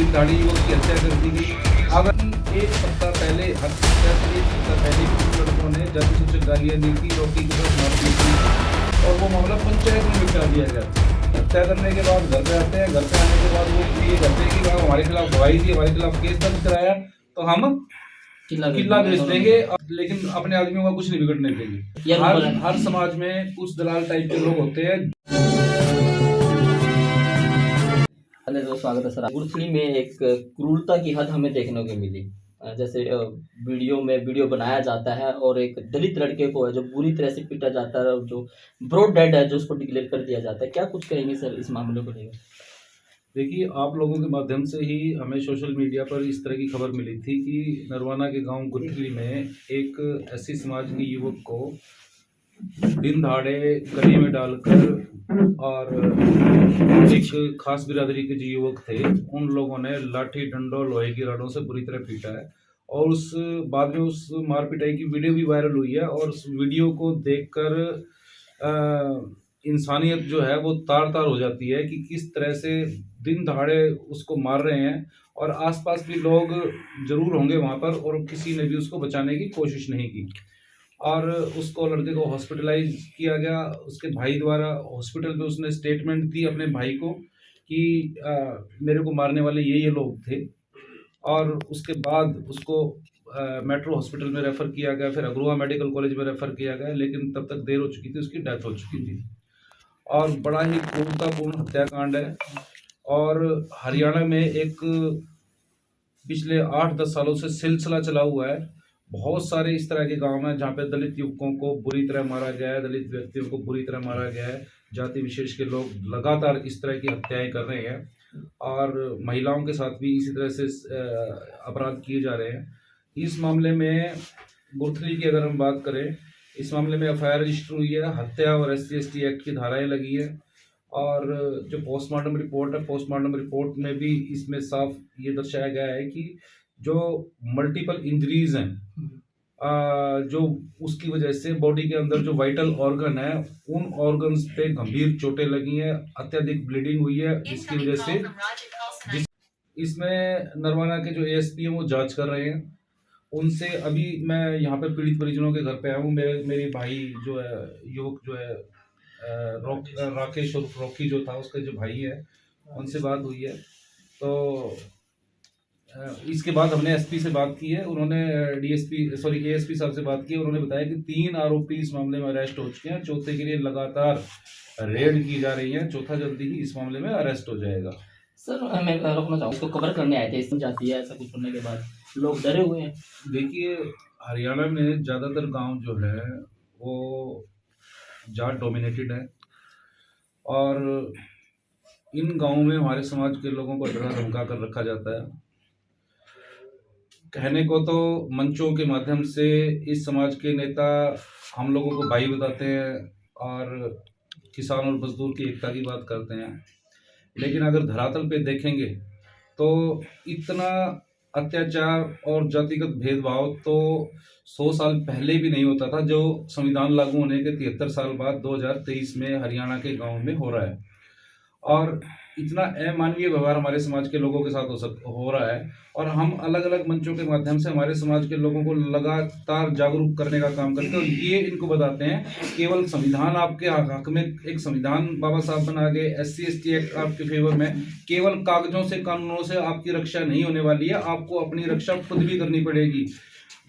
दिन दहाड़े युवक की हत्या कर दी गई। अगर एक सप्ताह पहले हत्या से एक सप्ताह पहले भी उन लड़कों ने जाति सूचक गालियाँ दी थी, रोटी की तरफ मार दी थी और वो मामला पंचायत में निपटा दिया गया। हत्या करने के बाद घर पे आते हैं, घर पे आने के बाद वो ये कहते हैं कि हमारे खिलाफ गवाही दी, हमारे खिलाफ केस दर्ज कराया तो हम किला बेच देंगे, लेकिन अपने आदमियों का कुछ नहीं बिगड़ने देंगे। हर समाज में कुछ दलाल टाइप के लोग होते हैं। तो स्वागत है सर। गुरथली में एक क्रूरता की हद हमें देखने को मिली। जैसे वीडियो बनाया जाता है और एक दलित लड़के को है जो बुरी तरह से पीटा जाता है और जो ब्रॉड डेड है जो उसको डिक्लेयर कर दिया जाता है। क्या कुछ कहेंगे सर इस मामले को लेकर? देखिए, आप लोगों के माध्यम से ही हमें सोशल मीडिया पर इस तरह की खबर मिली थी कि नरवाना के गांव गुरथली में एक एससी समाज के युवक को दिन दहाड़े गली में डालकर और एक खास बिरादरी के जो युवक थे उन लोगों ने लाठी डंडों लोहे की रॉडों से बुरी तरह पीटा है और उस बाद में उस मार पिटाई की वीडियो भी वायरल हुई है। और उस वीडियो को देखकर इंसानियत जो है वो तार तार हो जाती है कि किस तरह से दिन दहाड़े उसको मार रहे हैं और आसपास भी लोग जरूर होंगे वहाँ पर और किसी ने भी उसको बचाने की कोशिश नहीं की। और उसको लड़के को हॉस्पिटलाइज किया गया। उसके भाई द्वारा हॉस्पिटल में उसने स्टेटमेंट दी अपने भाई को कि मेरे को मारने वाले ये लोग थे। और उसके बाद उसको मेट्रो हॉस्पिटल में रेफ़र किया गया, फिर अग्रवा मेडिकल कॉलेज में रेफ़र किया गया, लेकिन तब तक देर हो चुकी थी, उसकी डेथ हो चुकी थी। और बड़ा ही क्रूरतापूर्ण हत्याकांड है। और हरियाणा में एक पिछले 8-10 सालों से सिलसिला चला हुआ है। बहुत सारे इस तरह के गांव हैं जहाँ पे दलित युवकों को बुरी तरह मारा गया है, दलित व्यक्तियों को बुरी तरह मारा गया है। जाति विशेष के लोग लगातार इस तरह की हत्याएं कर रहे हैं और महिलाओं के साथ भी इसी तरह से अपराध किए जा रहे हैं। इस मामले में गुरथली की अगर हम बात करें, इस मामले में एफआईआर रजिस्टर हुई है, हत्या और SC/ST एक्ट की धाराएं लगी है। और जो पोस्टमार्टम रिपोर्ट है, पोस्टमार्टम रिपोर्ट में भी इसमें साफ ये दर्शाया गया है कि जो मल्टीपल इंजरीज हैं, जो उसकी वजह से बॉडी के अंदर जो वाइटल ऑर्गन है उन ऑर्गन्स पे गंभीर चोटें लगी हैं, अत्यधिक ब्लीडिंग हुई है, जिसकी वजह से इसमें नरवाना के जो ASP हैं वो जांच कर रहे हैं। उनसे अभी मैं यहाँ पे पीड़ित परिजनों के घर पे आया हूँ। मेरे भाई जो है, युवक जो है राकेश और रॉकी जो था उसका जो भाई है, उनसे बात हुई है। तो इसके बाद हमने SP से बात की है, उन्होंने ASP साहब से बात की। उन्होंने बताया कि 3 आरोपी इस मामले में अरेस्ट हो चुके हैं, चौथे के लिए लगातार रेड की जा रही है, चौथा जल्दी ही इस मामले में अरेस्ट हो जाएगा। सर मैं रोकना चाहूँ, उसको कवर करने आए थे, इसमें जाती है ऐसा कुछ होने के बाद लोग डरे हुए हैं। देखिए, हरियाणा में ज़्यादातर गांव जो है वो जाट डोमिनेटेड है और इन गांवों में हमारे समाज के लोगों को डरा धमका कर रखा जाता है। कहने को तो मंचों के माध्यम से इस समाज के नेता हम लोगों को भाई बताते हैं और किसान और मजदूर की एकता की बात करते हैं, लेकिन अगर धरातल पे देखेंगे तो इतना अत्याचार और जातिगत भेदभाव तो 100 साल पहले भी नहीं होता था, जो संविधान लागू होने के 73 साल बाद 2023 में हरियाणा के गांव में हो रहा है। और इतना अमानवीय व्यवहार हमारे समाज के लोगों के साथ हो रहा है और हम अलग अलग मंचों के माध्यम से हमारे समाज के लोगों को लगातार जागरूक करने का काम करते हैं और ये इनको बताते हैं केवल संविधान आपके हक में, एक संविधान बाबा साहब बना के SC/ST एक्ट आपके फेवर में, केवल कागजों से कानूनों से आपकी रक्षा नहीं होने वाली है, आपको अपनी रक्षा खुद भी करनी पड़ेगी।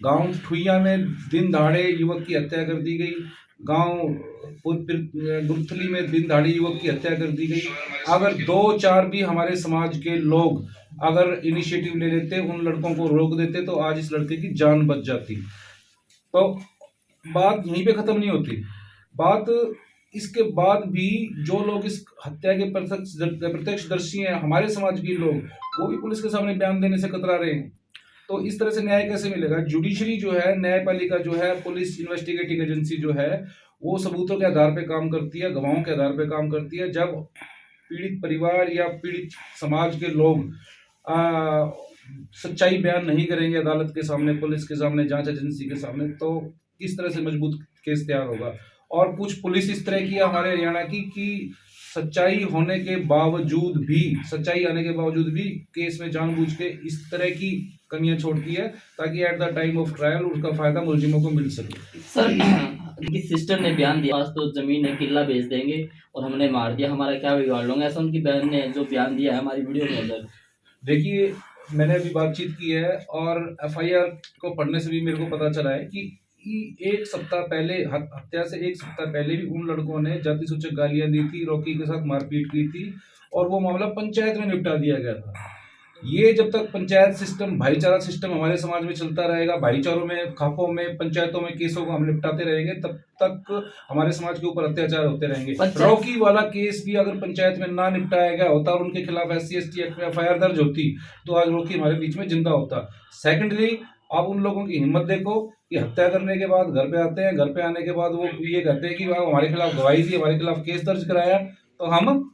गांव ठुइया में दिन दहाड़े युवक की हत्या कर दी गई, गांव गुरथली में दिन दहाड़े युवक की हत्या कर दी गई। अगर 2-4 भी हमारे समाज के लोग अगर इनिशिएटिव ले लेते, उन लड़कों को रोक देते, तो आज इस लड़के की जान बच जाती। तो बात यहीं पे खत्म नहीं होती। बात इसके बाद भी जो लोग इस हत्या के प्रत्यक्षदर्शी हैं, हमारे समाज के लोग, वो भी पुलिस के सामने बयान देने से कतरा रहे हैं। तो इस तरह से न्याय कैसे मिलेगा? जुडिशरी जो है, न्यायपालिका जो है, पुलिस इन्वेस्टिगेटिंग एजेंसी जो है, वो सबूतों के आधार पे काम करती है, गवाहों के आधार पे काम करती है। जब पीड़ित परिवार या पीड़ित समाज के लोग सच्चाई बयान नहीं करेंगे अदालत के सामने, पुलिस के सामने, जांच एजेंसी के सामने, तो किस तरह से मजबूत केस तैयार होगा? और कुछ पुलिस इस तरह की है हमारे हरियाणा की कि सच्चाई होने के बावजूद भी, सच्चाई आने के बावजूद भी केस में जानबूझ के इस तरह की कमियां छोड़ती है ताकि at the time of trial उसका फायदा मुलजिमों को मिल सके। सर उनकी सिस्टर ने बयान दिया, आज तो जमीन है किला बेच देंगे और हमने मार दिया, हमारा क्या बिगाड़ लोगे, ऐसा उनकी बहन ने जो बयान दिया है हमारी वीडियो में। सर देखिए, मैंने अभी बातचीत की है और एफआईआर को पढ़ने से भी मेरे को पता चला है कि एक सप्ताह पहले, हत्या से एक सप्ताह पहले भी उन लड़कों ने जाति सूचक गालियां दी थी, रॉकी के साथ मारपीट की थी और वो मामला पंचायत में निपटा दिया गया था। ये जब तक पंचायत सिस्टम, भाईचारा सिस्टम हमारे समाज में चलता रहेगा, भाईचारों में, खापों में, पंचायतों में केसों को हम निपटाते रहेंगे, तब तक हमारे समाज के ऊपर अत्याचार होते रहेंगे। रॉकी वाला केस भी अगर पंचायत में ना निपटाया गया होता और उनके खिलाफ SC/ST एक्ट में एफआईआर दर्ज होती तो आज रॉकी हमारे बीच में जिंदा होता। सेकेंडली, आप उन लोगों की हिम्मत देखो कि हत्या करने के बाद घर पे आते हैं, घर पे आने के बाद वो ये कहते हैं कि हमारे खिलाफ गवाही दी, हमारे खिलाफ केस दर्ज कराया तो हम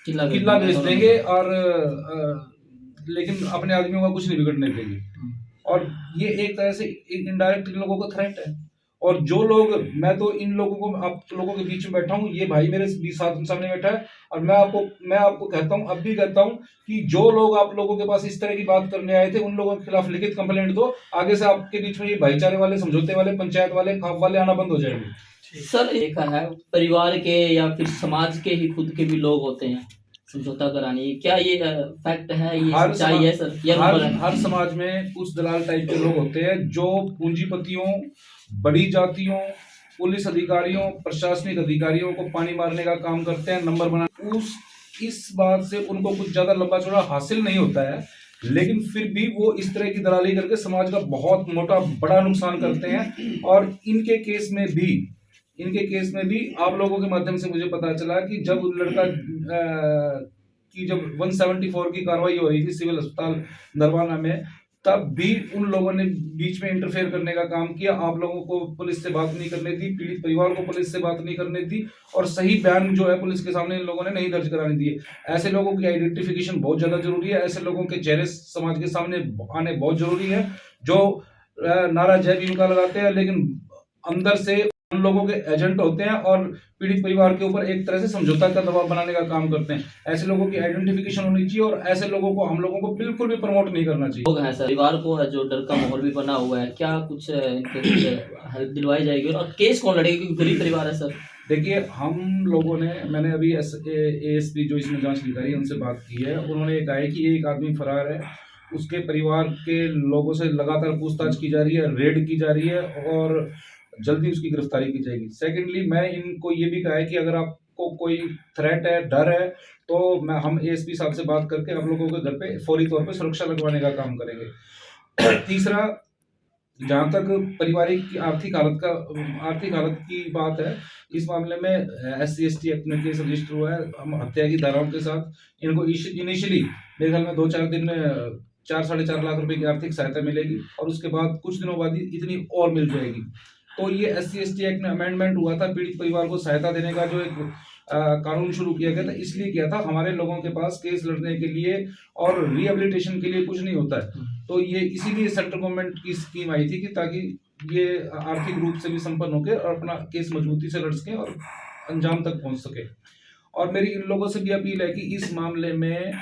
किला बेच देंगे और लेकिन अपने आदमियों का कुछ नहीं बिगड़ने देंगे। और ये एक तरह से इनडायरेक्ट इन लोगों का थ्रेट है। और जो लोग, मैं तो इन लोगों को, आप लोगों के बीच में बैठा हूँ, ये भाई मेरे साथ सामने बैठा है और मैं आपको कहता हूँ, अब भी कहता हूँ कि जो लोग आप लोगों के पास इस तरह की बात करने आए थे उन लोगों के खिलाफ लिखित कंप्लेंट दो। आगे से आपके बीच में ये भाईचारे वाले, समझौते वाले, पंचायत वाले, खाप वाले आना बंद हो जाएंगे। सर देखा है परिवार के या फिर समाज के ही खुद के भी लोग होते हैं समझौता करानी, क्या ये फैक्ट है, ये सच्चाई है सर? हर समाज में कुछ दलाल टाइप के लोग होते हैं जो पूंजीपतियों, बड़ी जातियों, पुलिस अधिकारियों, प्रशासनिक अधिकारियों को पानी मारने का काम करते हैं, नंबर बना। इस बात से उनको कुछ ज्यादा लंबा चौड़ा हासिल नहीं होता है, लेकिन फिर भी वो इस तरह की दलाली करके समाज का बहुत मोटा बड़ा नुकसान करते हैं। और इनके केस में भी आप लोगों के माध्यम से मुझे पता चला कि जब लड़का की जब 174 की कार्रवाई हो रही थी सिविल अस्पताल नरवाना में, तब भी उन लोगों ने बीच में इंटरफेयर करने का काम किया। आप लोगों को पुलिस से बात नहीं करने दी, पीड़ित परिवार को पुलिस से बात नहीं करने दी और सही बयान जो है पुलिस के सामने इन लोगों ने नहीं दर्ज कराने दिए। ऐसे लोगों की आइडेंटिफिकेशन बहुत ज्यादा जरूरी है, ऐसे लोगों के चेहरे समाज के सामने आने बहुत जरूरी है जो नारा जय भीम का लगाते हैं लेकिन अंदर से उन लोगों के एजेंट होते हैं और पीड़ित परिवार के ऊपर एक तरह से समझौता का दबाव बनाने का काम करते हैं। ऐसे लोगों की आइडेंटिफिकेशन होनी चाहिए और ऐसे लोगों को हम लोगों को बिल्कुल भी प्रमोट नहीं करना चाहिए। लोग हैं सर, परिवार को जो डर का माहौल भी बना हुआ है, क्या कुछ हेल्प दिलवाई जाएगी और केस कौन लड़ेगा क्योंकि गरीब परिवार है सर? देखिए, हम लोगों ने, मैंने अभी ASP जो इसमें जांच अधिकारी है उनसे बात की है, उन्होंने कहा है कि एक आदमी फरार है, उसके परिवार के लोगों से लगातार पूछताछ की जा रही है, रेड की जा रही है और जल्दी उसकी गिरफ्तारी की जाएगी। सेकेंडली, मैं इनको ये भी कहा है कि अगर आपको कोई थ्रेट है, डर है, तो हम ASP साहब से बात करके हम लोगों के घर पे फौरी तौर पे सुरक्षा लगवाने का काम करेंगे। तीसरा, जहाँ तक पारिवारिक आर्थिक हालत की बात है, इस मामले में SC/ST एक्ट में केस रजिस्टर हुआ है। हम हत्या की धाराओं के साथ इनको इनिशियली मेरे ख्याल में 2-4 दिन में 4-4.5 लाख रुपए की आर्थिक सहायता मिलेगी और उसके बाद कुछ दिनों बाद इतनी और मिल जाएगी। तो ये SC/ST एक्ट में अमेंडमेंट हुआ था, पीड़ित परिवार को सहायता देने का जो एक कानून शुरू किया गया था, इसलिए किया था हमारे लोगों के पास केस लड़ने के लिए और रिहेबिलिटेशन के लिए कुछ नहीं होता है। तो ये इसीलिए सेंट्रल गवर्नमेंट की स्कीम आई थी कि ताकि ये आर्थिक रूप से भी संपन्न होकर और अपना केस मजबूती से लड़ सके और अंजाम तक पहुंच सके। और मेरी इन लोगों से भी अपील है कि इस मामले में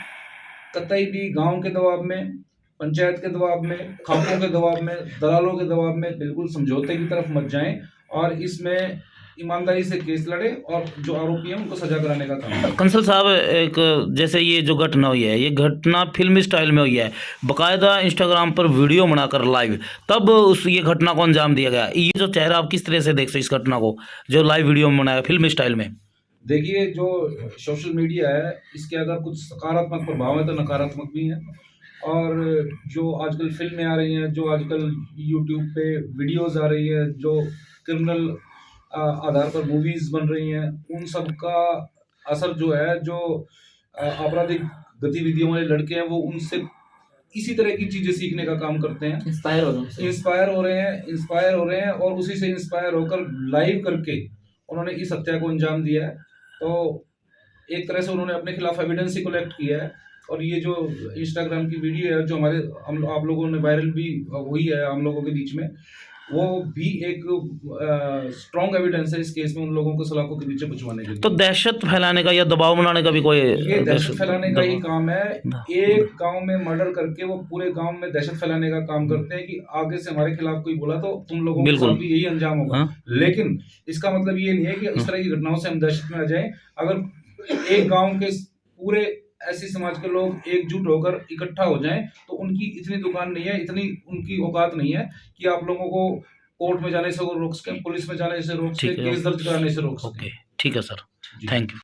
कतई भी गांव के दबाव में, पंचायत के दबाव में, खापों के दबाव में, दलालों के दबाव में बिल्कुल समझौते की तरफ मत जाएं और इसमें ईमानदारी से केस लड़े और जो आरोपी हैं उनको सजा कराने का काम। कंसल साहब, एक जैसे ये जो घटना हुई है, ये घटना फिल्मी स्टाइल में हुई है, बकायदा इंस्टाग्राम पर वीडियो बनाकर लाइव, तब ये घटना को अंजाम दिया गया। ये जो चेहरा, आप किस तरह से देखते इस घटना को जो लाइव वीडियो में बनाया फिल्मी स्टाइल में? देखिए, जो सोशल मीडिया है इसके अगर कुछ सकारात्मक प्रभाव है तो नकारात्मक भी है। और जो आजकल फिल्में आ रही हैं, जो आजकल यूट्यूब पे वीडियोस आ रही है, जो क्रिमिनल आधार पर मूवीज बन रही हैं, उन सब का असर जो है, जो आपराधिक गतिविधियों वाले लड़के हैं वो उनसे इसी तरह की चीजें सीखने का काम करते हैं, इंस्पायर हो रहे हैं और उसी से इंस्पायर होकर लाइव करके उन्होंने इस हत्या को अंजाम दिया है। तो एक तरह से उन्होंने अपने खिलाफ एविडेंस ही कलेक्ट किया है। और ये जो इंस्टाग्राम की वीडियो है जो आप लोगों ने वायरल भी हुई है हम लोगों के बीच में, वो भी एक स्ट्रॉन्ग एविडेंस है इस केस में उन लोगों को सलाखों के पीछे पहुंचवाने के लिए। तो दहशत फैलाने का या दबाव बनाने का भी कोई ये दहशत फैलाने का ही काम है। द- एक गांव में मर्डर करके वो पूरे गांव में दहशत फैलाने का काम करते हैं कि आगे से हमारे खिलाफ कोई बोला तो तुम लोगों के बिल्कुल। साथ भी यही अंजाम होगा। हाँ। लेकिन इसका मतलब ये नहीं है कि इस तरह की घटनाओं से हम दहशत में आ जाएं। अगर एक गांव के पूरे ऐसी समाज के लोग एकजुट होकर इकट्ठा हो जाएं तो उनकी इतनी दुकान नहीं है, इतनी उनकी औकात नहीं है कि आप लोगों को कोर्ट में जाने से रोक सकें, पुलिस में जाने से रोक ठीक सकें, है। केस दर्ज कराने से रोक सकें। ओके, ठीक है सर, जी। Thank you.